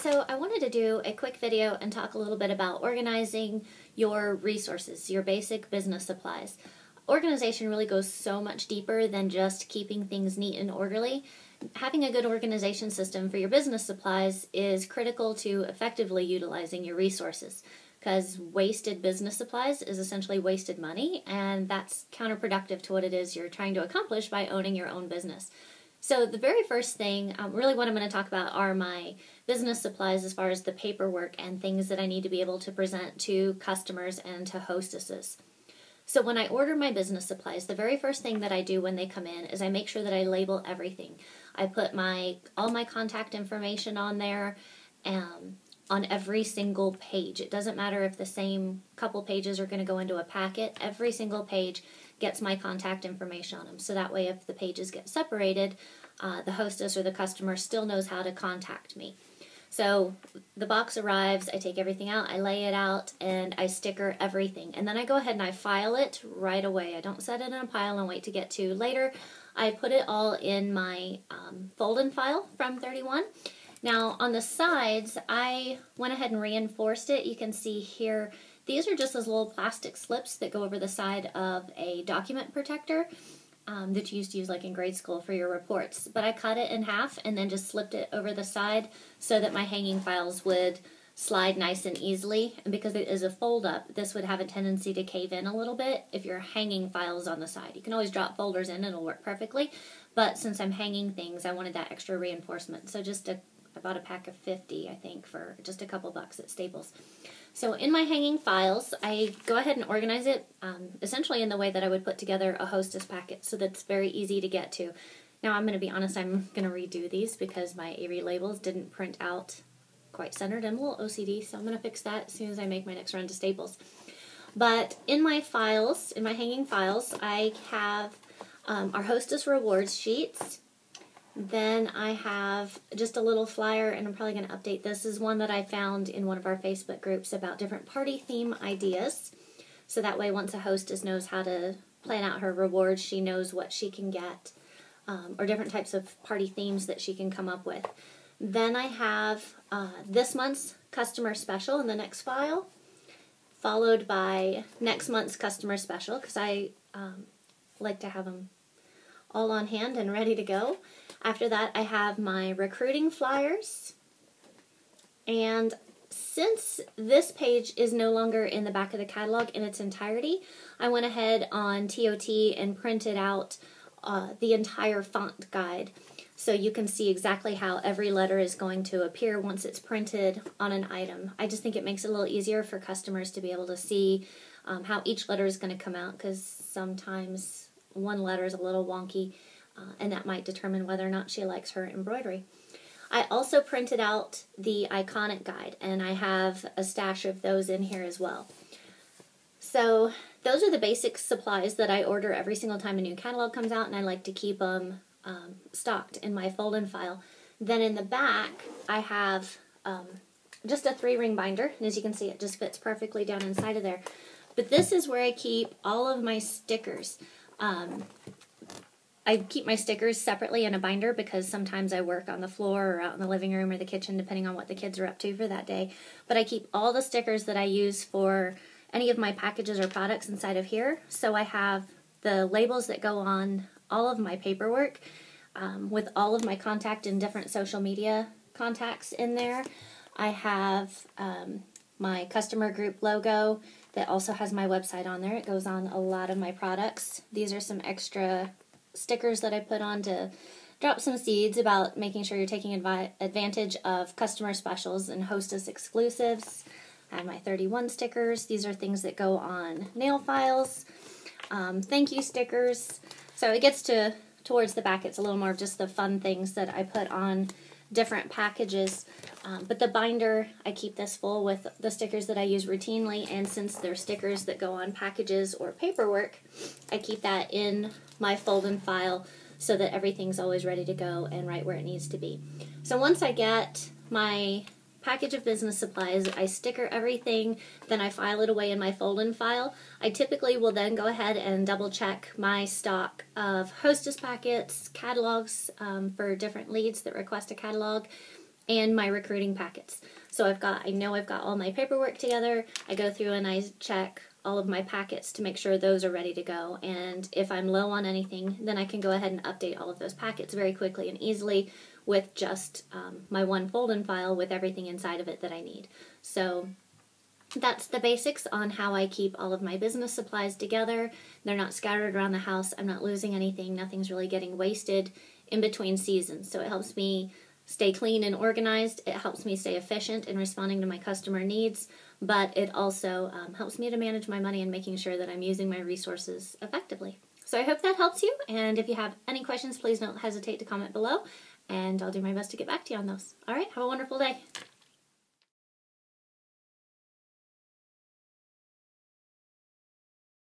So I wanted to do a quick video and talk a little bit about organizing your resources, your basic business supplies. Organization really goes so much deeper than just keeping things neat and orderly. Having a good organization system for your business supplies is critical to effectively utilizing your resources, because wasted business supplies is essentially wasted money, and that's counterproductive to what it is you're trying to accomplish by owning your own business. So the very first thing, really what I'm going to talk about are my business supplies as far as the paperwork and things that I need to be able to present to customers and to hostesses. So when I order my business supplies, the very first thing that I do when they come in is I make sure that I label everything. I put all my contact information on there on every single page. It doesn't matter if the same couple pages are going to go into a packet. Every single page gets my contact information on them. So that way if the pages get separated, the hostess or the customer still knows how to contact me. So the box arrives, I take everything out, I lay it out, and I sticker everything. And then I go ahead and I file it right away. I don't set it in a pile and wait to get to later. I put it all in my fold and file from 31. Now on the sides, I went ahead and reinforced it. You can see here, these are just those little plastic slips that go over the side of a document protector that you used to use like in grade school for your reports. But I cut it in half and then just slipped it over the side so that my hanging files would slide nice and easily. And because it is a fold up, this would have a tendency to cave in a little bit if you're hanging files on the side. You can always drop folders in, it'll work perfectly. But since I'm hanging things, I wanted that extra reinforcement. So I bought a pack of 50, I think, for just a couple bucks at Staples. So in my hanging files, I go ahead and organize it essentially in the way that I would put together a Hostess packet, so that's very easy to get to. Now I'm going to be honest, I'm going to redo these because my Avery labels didn't print out quite centered. I'm a little OCD, so I'm going to fix that as soon as I make my next run to Staples. But in my files, in my hanging files, I have our Hostess rewards sheets. Then I have just a little flyer, and I'm probably going to update this. This is one that I found in one of our Facebook groups about different party theme ideas. So that way once a hostess knows how to plan out her rewards, she knows what she can get, or different types of party themes that she can come up with. Then I have this month's customer special in the next file, followed by next month's customer special, because I like to have them all on hand and ready to go. After that, I have my recruiting flyers, and since this page is no longer in the back of the catalog in its entirety, I went ahead on TOT and printed out the entire font guide, so you can see exactly how every letter is going to appear once it's printed on an item. I just think it makes it a little easier for customers to be able to see how each letter is going to come out, because sometimes one letter is a little wonky, and that might determine whether or not she likes her embroidery. I also printed out the iconic guide, and I have a stash of those in here as well. So those are the basic supplies that I order every single time a new catalog comes out, and I like to keep them stocked in my fold and file. Then in the back, I have just a 3-ring binder, and as you can see, it just fits perfectly down inside of there. But this is where I keep all of my stickers. I keep my stickers separately in a binder because sometimes I work on the floor or out in the living room or the kitchen, depending on what the kids are up to for that day. But I keep all the stickers that I use for any of my packages or products inside of here. So I have the labels that go on all of my paperwork with all of my contact and different social media contacts in there. I have my customer group logo that also has my website on there. It goes on a lot of my products. These are some extra stickers that I put on to drop some seeds about making sure you're taking advantage of customer specials and hostess exclusives. I have my 31 stickers. These are things that go on nail files, thank you stickers. So it gets towards the back, it's a little more of just the fun things that I put on different packages. But the binder, I keep this full with the stickers that I use routinely, and since they're stickers that go on packages or paperwork, I keep that in my fold and file so that everything's always ready to go and right where it needs to be. So once I get my package of business supplies, I sticker everything, then I file it away in my fold and file. I typically will then go ahead and double check my stock of Hostess packets, catalogs for different leads that request a catalog, and my recruiting packets. So I know I've got all my paperwork together. I go through and I check all of my packets to make sure those are ready to go. And if I'm low on anything, then I can go ahead and update all of those packets very quickly and easily with just my one fold-in file with everything inside of it that I need. So that's the basics on how I keep all of my business supplies together. They're not scattered around the house. I'm not losing anything. Nothing's really getting wasted in between seasons. So it helps me stay clean and organized. It helps me stay efficient in responding to my customer needs, but it also helps me to manage my money and making sure that I'm using my resources effectively. So I hope that helps you, and if you have any questions, please don't hesitate to comment below, and I'll do my best to get back to you on those. All right, have a wonderful day.